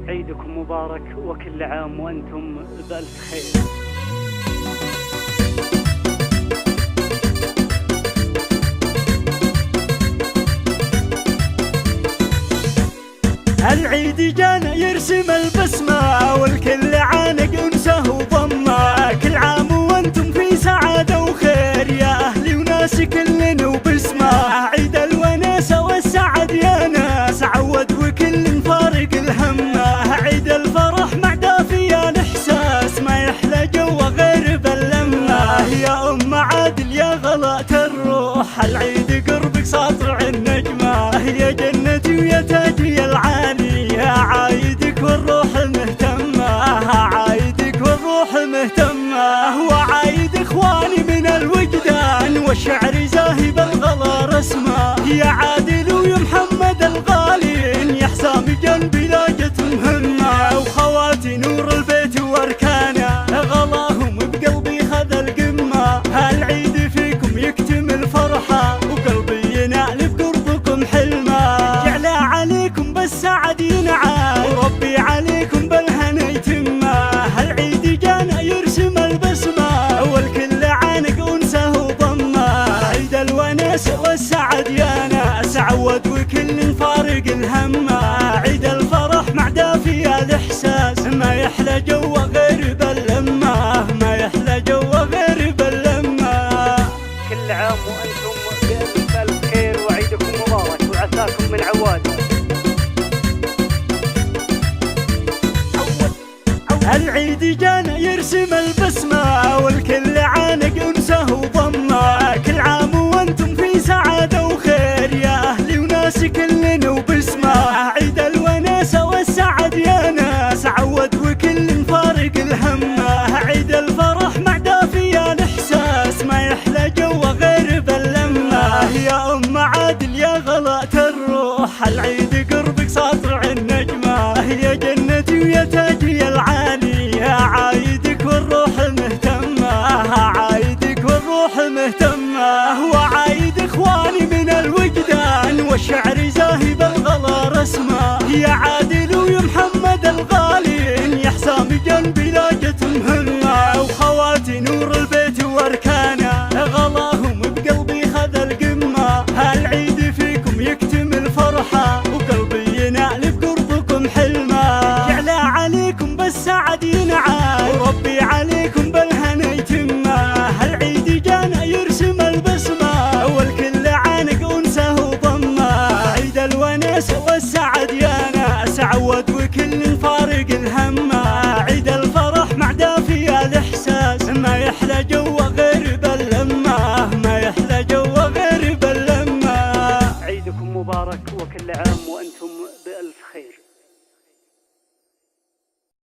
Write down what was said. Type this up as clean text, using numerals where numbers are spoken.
عيدكم مبارك وكل عام وأنتم بألف خير. العيد جانا يرسم البسمة والكل عانق انسه وضمه، كل عام وانتم في سعادة وخير يا اهلي وناس كلنا وبسمه. عيد الوناسة والسعد يا ناس عود وكل فارق الهمه، عيد الفرح مع دافي الاحساس ما يحلى جو غير باللمه. يا ام عادل يا غلاء الروح العيد قربك ساطع النجمه، يا جنتي ويا تاجي العالي يا عايدك والروح المهتمة، عايدك والروح المهتمة. وعايد اخواني من الوجدان والشعر زاهي بالغلا رسمه، يا عادل ويا محمد الغالين يا حسام جنبي لاجت مهمة. وخواتي نور البيت واركانه غلاهم بقلبي خذ القمة، العيد فيكم يكتمل فرحة وقلبي ينال بقربكم حلمة. جعل عليكم بالسعد ينعاد وربي عليكم بالهنا يتمه، العيد جانا يرسم البسمة والكل عانق انسه وضمه. عيد الوناسة والسعد يا ناس عود وكل فارق الهمه، عيد الفرح مع دافي الاحساس ما يحلى جو غير باللمه، ما يحلى جو غير باللمه. كل عام وأنتم بألف خير وعيدكم مبارك وعساكم من عواد. العيد جانا يرسم البسمة والكل عانق انسه وضمه، كل عام وانتم في سعادة وخير يا اهلي وناس كلنا وبسمه. عيد الوناسة والسعد يا ناس عود وكل فارق الهمه، عيد الفرح مع دافي الاحساس ما يحلى جو غير باللمه. يا ام عادل يا غلاء الروح العيد قربك ساطع النجمه، يا جنتي ويا تاجي العالي يا عايدك والروح المهتمة، عايدك والروح المهتمة. وعايد اخواني من الوجدان والشعر زاهي بالغلا رسمه، يا عادل ويا محمد الغالين يا حسام جنبي لاجت مهمة. وخواتي نور البيت واركانه غلاهم بقلبي خذ القمة، العيد فيكم يكتمل فرحة وقلبي ينال بقربكم حلمة. جعل عليكم بالسعد ينعاد وربي عليكم بالهنا يتمه، العيد جانا يرسم البسمة والكل عانق انسه وضمه. عيد الوناسة والسعد يا ناس عود وكل فارق الهمه، عيد الفرح مع دافي الاحساس ما يحلى جو غير باللمه، ما يحلى جو غير باللمه. عيدكم مبارك وكل عام وأنتم بألف خير.